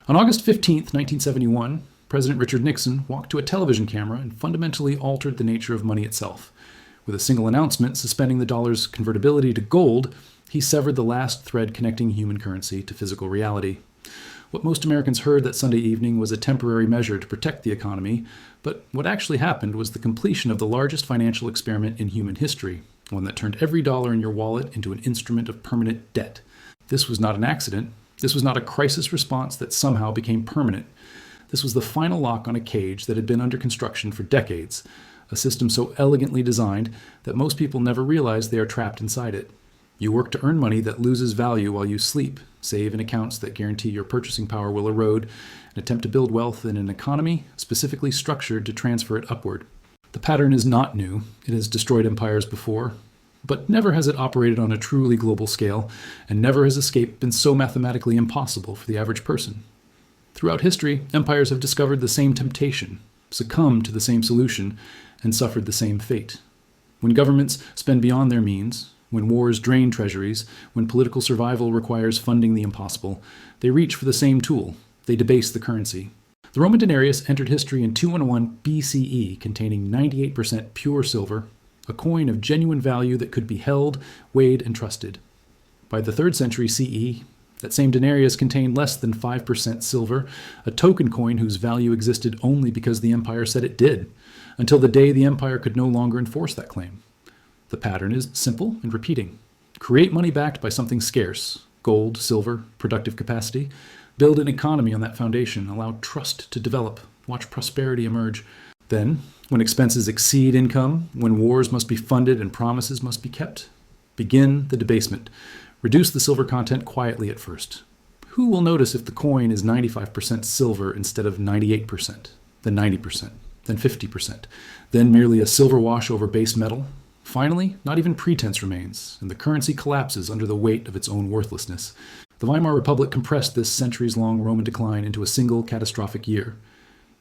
On August 15, 1971, President Richard Nixon walked to a television camera and fundamentally altered the nature of money itself. With a single announcement suspending the dollar's convertibility to gold, he severed the last thread connecting human currency to physical reality. What most Americans heard that Sunday evening was a temporary measure to protect the economy, but what actually happened was the completion of the largest financial experiment in human history, one that turned every dollar in your wallet into an instrument of permanent debt. This was not an accident. This was not a crisis response that somehow became permanent. This was the final lock on a cage that had been under construction for decades, a system so elegantly designed that most people never realize they are trapped inside it. You work to earn money that loses value while you sleep, save in accounts that guarantee your purchasing power will erode, and attempt to build wealth in an economy specifically structured to transfer it upward. The pattern is not new. It has destroyed empires before, but never has it operated on a truly global scale, and never has escape been so mathematically impossible for the average person. Throughout history, empires have discovered the same temptation, succumbed to the same solution, and suffered the same fate. When governments spend beyond their means, when wars drain treasuries, when political survival requires funding the impossible, they reach for the same tool. They debase the currency. The Roman denarius entered history in 211 BCE, containing 98% pure silver, a coin of genuine value that could be held, weighed, and trusted. By the 3rd century CE, that same denarius contained less than 5% silver, a token coin whose value existed only because the empire said it did, until the day the empire could no longer enforce that claim. The pattern is simple and repeating. Create money backed by something scarce, gold, silver, productive capacity. Build an economy on that foundation. Allow trust to develop. Watch prosperity emerge. Then, when expenses exceed income, when wars must be funded and promises must be kept, begin the debasement. Reduce the silver content quietly at first. Who will notice if the coin is 95% silver instead of 98%, then 90%, then 50%, then merely a silver wash over base metal? Finally, not even pretense remains, and the currency collapses under the weight of its own worthlessness. The Weimar Republic compressed this centuries-long Roman decline into a single catastrophic year.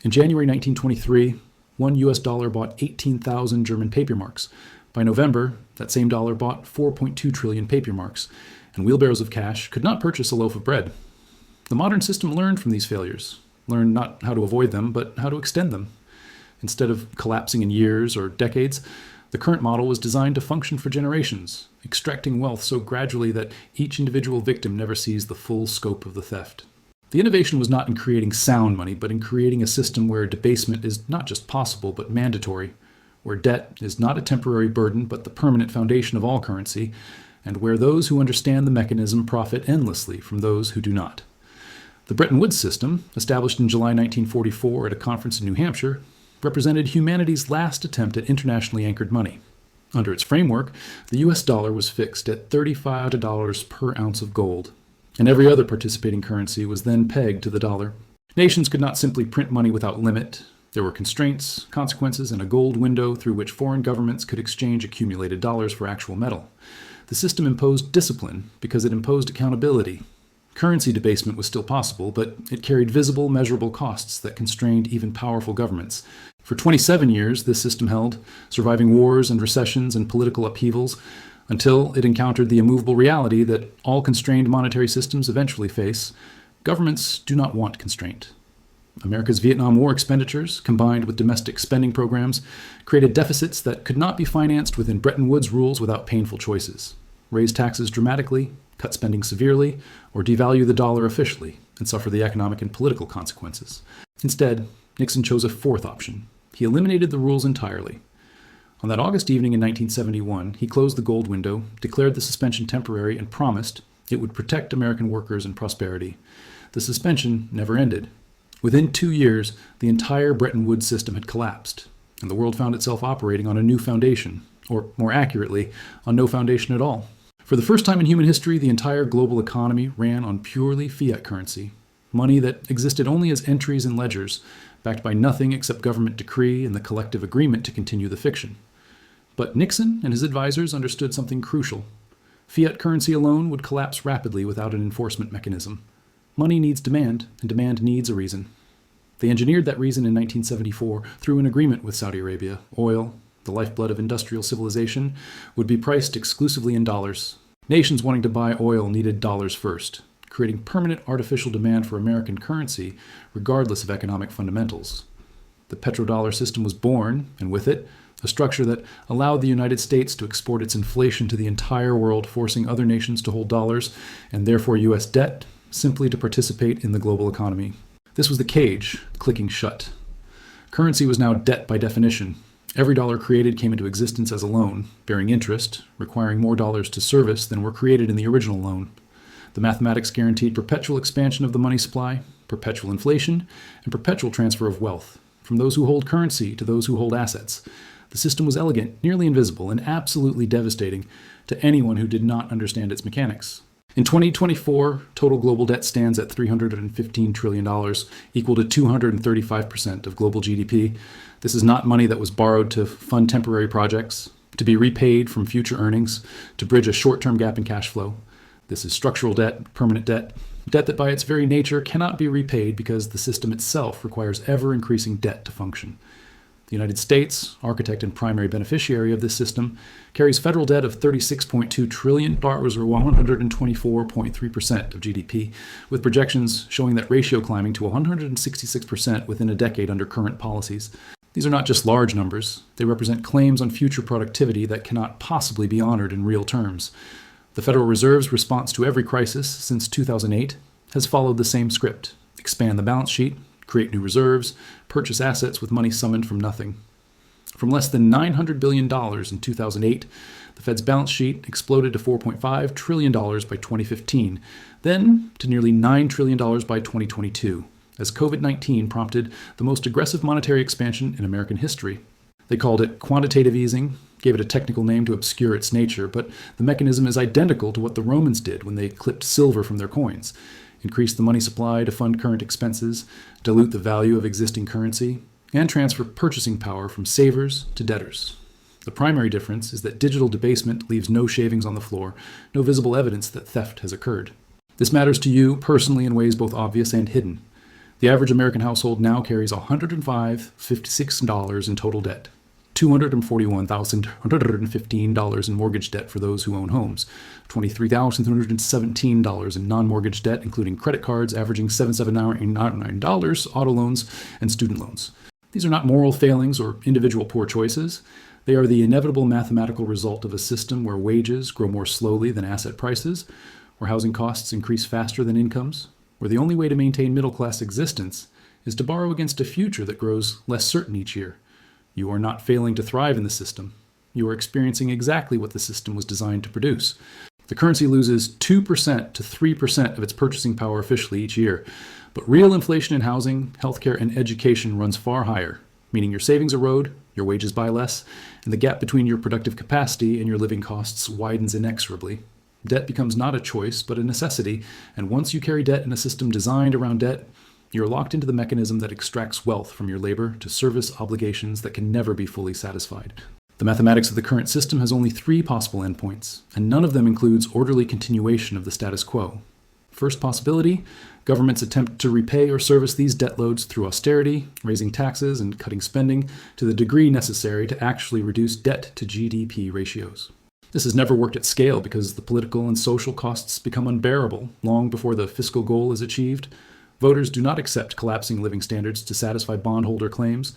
In January 1923, one US dollar bought 18,000 German paper marks. By November, that same dollar bought 4.2 trillion paper marks, and wheelbarrows of cash could not purchase a loaf of bread. The modern system learned from these failures, learned not how to avoid them, but how to extend them. Instead of collapsing in years or decades, the current model was designed to function for generations, extracting wealth so gradually that each individual victim never sees the full scope of the theft. The innovation was not in creating sound money, but in creating a system where debasement is not just possible, but mandatory, where debt is not a temporary burden, but the permanent foundation of all currency, and where those who understand the mechanism profit endlessly from those who do not. The Bretton Woods system, established in July 1944 at a conference in New Hampshire, represented humanity's last attempt at internationally anchored money. Under its framework, the US dollar was fixed at $35 per ounce of gold, and every other participating currency was then pegged to the dollar. Nations could not simply print money without limit. There were constraints, consequences, and a gold window through which foreign governments could exchange accumulated dollars for actual metal. The system imposed discipline because it imposed accountability. Currency debasement was still possible, but it carried visible, measurable costs that constrained even powerful governments. For 27 years, this system held, surviving wars and recessions and political upheavals, until it encountered the immovable reality that all constrained monetary systems eventually face. Governments do not want constraint. America's Vietnam War expenditures, combined with domestic spending programs, created deficits that could not be financed within Bretton Woods rules without painful choices. Raise taxes dramatically, cut spending severely, or devalue the dollar officially and suffer the economic and political consequences. Instead, Nixon chose a fourth option. He eliminated the rules entirely. On that August evening in 1971, he closed the gold window, declared the suspension temporary, and promised it would protect American workers and prosperity. The suspension never ended. Within 2 years, the entire Bretton Woods system had collapsed, and the world found itself operating on a new foundation, or more accurately, on no foundation at all. For the first time in human history, the entire global economy ran on purely fiat currency, money that existed only as entries in ledgers, backed by nothing except government decree and the collective agreement to continue the fiction. But Nixon and his advisors understood something crucial. Fiat currency alone would collapse rapidly without an enforcement mechanism. Money needs demand, and demand needs a reason. They engineered that reason in 1974 through an agreement with Saudi Arabia. Oil, the lifeblood of industrial civilization, would be priced exclusively in dollars. Nations wanting to buy oil needed dollars first. creating permanent artificial demand for American currency, regardless of economic fundamentals. The Petrodollar System was born, and with it, a structure that allowed the United States to export its inflation to the entire world, forcing other nations to hold dollars, and therefore U.S. debt, simply to participate in the global economy. This was the cage, clicking shut. Currency was now debt by definition. Every dollar created came into existence as a loan, bearing interest, requiring more dollars to service than were created in the original loan. The mathematics guaranteed perpetual expansion of the money supply, perpetual inflation, and perpetual transfer of wealth, from those who hold currency to those who hold assets. The system was elegant, nearly invisible, and absolutely devastating to anyone who did not understand its mechanics. In 2024, total global debt stands at $315 trillion, equal to 235% of global GDP. This is not money that was borrowed to fund temporary projects, to be repaid from future earnings, to bridge a short-term gap in cash flow. This is structural debt, permanent debt that by its very nature cannot be repaid because the system itself requires ever-increasing debt to function. The United States, architect and primary beneficiary of this system, carries federal debt of $36.2 trillion, or 124.3% of GDP, with projections showing that ratio climbing to 166% within a decade under current policies. These are not just large numbers. They represent claims on future productivity that cannot possibly be honored in real terms. The Federal Reserve's response to every crisis since 2008 has followed the same script: expand the balance sheet, create new reserves, purchase assets with money summoned from nothing. From less than $900 billion in 2008, the Fed's balance sheet exploded to $4.5 trillion by 2015, then to nearly $9 trillion by 2022, as COVID-19 prompted the most aggressive monetary expansion in American history. They called it quantitative easing, gave it a technical name to obscure its nature, but the mechanism is identical to what the Romans did when they clipped silver from their coins: increase the money supply to fund current expenses, dilute the value of existing currency, and transfer purchasing power from savers to debtors. The primary difference is that digital debasement leaves no shavings on the floor, no visible evidence that theft has occurred. This matters to you personally in ways both obvious and hidden. The average American household now carries $105.56 in total debt, $241,115 in mortgage debt for those who own homes, $23,317 in non-mortgage debt, including credit cards averaging $779, auto loans, and student loans. These are not moral failings or individual poor choices. They are the inevitable mathematical result of a system where wages grow more slowly than asset prices, where housing costs increase faster than incomes, where the only way to maintain middle-class existence is to borrow against a future that grows less certain each year. You are not failing to thrive in the system. You are experiencing exactly what the system was designed to produce. The currency loses 2% to 3% of its purchasing power officially each year, but real inflation in housing, healthcare, and education runs far higher, meaning your savings erode, your wages buy less, and the gap between your productive capacity and your living costs widens inexorably. Debt becomes not a choice, but a necessity, and once you carry debt in a system designed around debt, you're locked into the mechanism that extracts wealth from your labor to service obligations that can never be fully satisfied. The mathematics of the current system has only 3 possible endpoints, and none of them includes orderly continuation of the status quo. First possibility, governments attempt to repay or service these debt loads through austerity, raising taxes and cutting spending to the degree necessary to actually reduce debt to GDP ratios. This has never worked at scale because the political and social costs become unbearable long before the fiscal goal is achieved. Voters do not accept collapsing living standards to satisfy bondholder claims.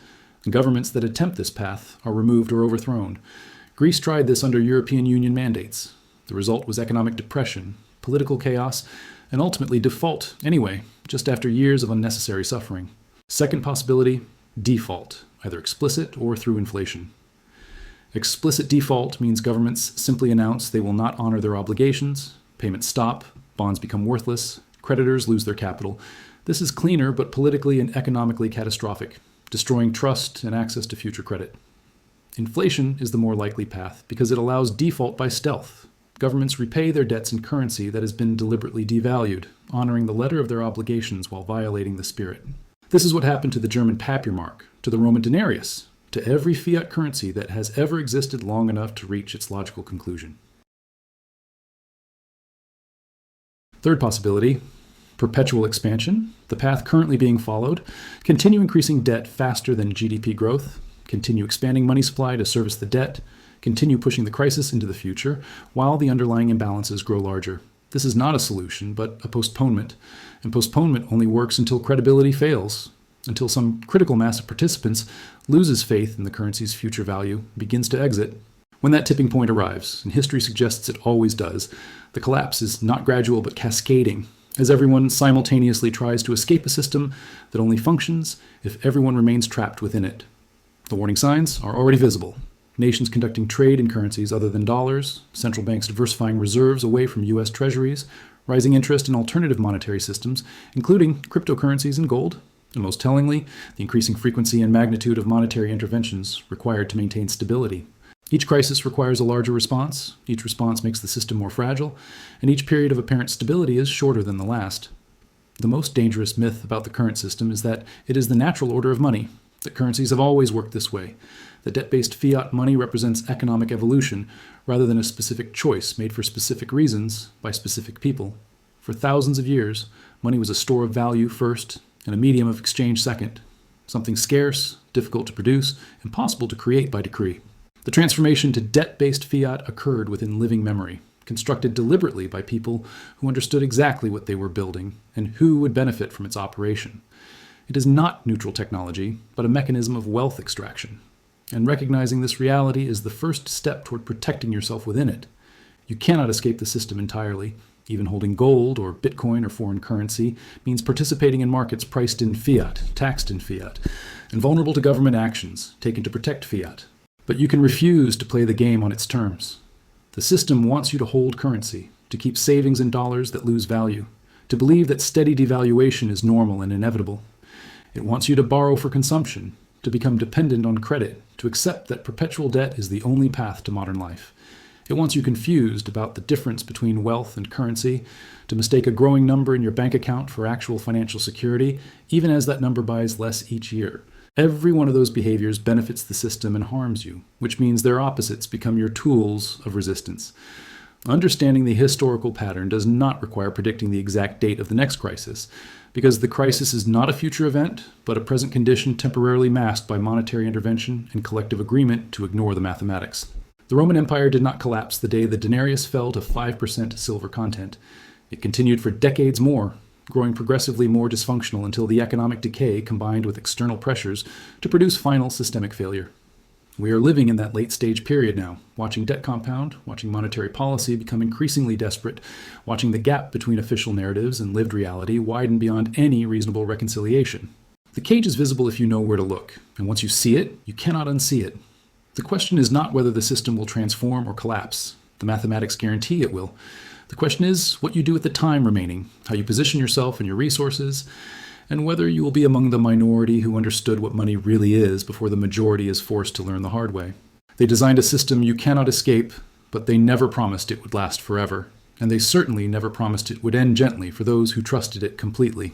Governments that attempt this path are removed or overthrown. Greece tried this under European Union mandates. The result was economic depression, political chaos, and ultimately default anyway, just after years of unnecessary suffering. Second possibility, default, either explicit or through inflation. Explicit default means governments simply announce they will not honor their obligations, payments stop, bonds become worthless, creditors lose their capital. This is cleaner but politically and economically catastrophic, destroying trust and access to future credit. Inflation is the more likely path because it allows default by stealth. Governments repay their debts in currency that has been deliberately devalued, honoring the letter of their obligations while violating the spirit. This is what happened to the German Papiermark, to the Roman denarius, to every fiat currency that has ever existed long enough to reach its logical conclusion. Third possibility, perpetual expansion, the path currently being followed, continue increasing debt faster than GDP growth, continue expanding money supply to service the debt, continue pushing the crisis into the future, while the underlying imbalances grow larger. This is not a solution, but a postponement. And postponement only works until credibility fails, until some critical mass of participants loses faith in the currency's future value, begins to exit. When that tipping point arrives, and history suggests it always does, the collapse is not gradual but cascading, as everyone simultaneously tries to escape a system that only functions if everyone remains trapped within it. The warning signs are already visible. Nations conducting trade in currencies other than dollars, central banks diversifying reserves away from U.S. treasuries, rising interest in alternative monetary systems, including cryptocurrencies and gold, and most tellingly, the increasing frequency and magnitude of monetary interventions required to maintain stability. Each crisis requires a larger response, each response makes the system more fragile, and each period of apparent stability is shorter than the last. The most dangerous myth about the current system is that it is the natural order of money, that currencies have always worked this way, that debt-based fiat money represents economic evolution rather than a specific choice made for specific reasons by specific people. For thousands of years, money was a store of value first and a medium of exchange second, something scarce, difficult to produce, impossible to create by decree. The transformation to debt-based fiat occurred within living memory, constructed deliberately by people who understood exactly what they were building and who would benefit from its operation. It is not neutral technology, but a mechanism of wealth extraction. And recognizing this reality is the first step toward protecting yourself within it. You cannot escape the system entirely. Even holding gold or Bitcoin or foreign currency means participating in markets priced in fiat, taxed in fiat, and vulnerable to government actions taken to protect fiat. But you can refuse to play the game on its terms. The system wants you to hold currency, to keep savings in dollars that lose value, to believe that steady devaluation is normal and inevitable. It wants you to borrow for consumption, to become dependent on credit, to accept that perpetual debt is the only path to modern life. It wants you confused about the difference between wealth and currency, to mistake a growing number in your bank account for actual financial security, even as that number buys less each year. Every one of those behaviors benefits the system and harms you, which means their opposites become your tools of resistance. Understanding the historical pattern does not require predicting the exact date of the next crisis, because the crisis is not a future event, but a present condition temporarily masked by monetary intervention and collective agreement to ignore the mathematics. The Roman Empire did not collapse the day the denarius fell to 5% silver content. It continued for decades more, growing progressively more dysfunctional until the economic decay combined with external pressures to produce final systemic failure. We are living in that late stage period now, watching debt compound, watching monetary policy become increasingly desperate, watching the gap between official narratives and lived reality widen beyond any reasonable reconciliation. The cage is visible if you know where to look, and once you see it, you cannot unsee it. The question is not whether the system will transform or collapse. The mathematics guarantee it will. The question is what you do with the time remaining, how you position yourself and your resources, and whether you will be among the minority who understood what money really is before the majority is forced to learn the hard way. They designed a system you cannot escape, but they never promised it would last forever, and they certainly never promised it would end gently for those who trusted it completely.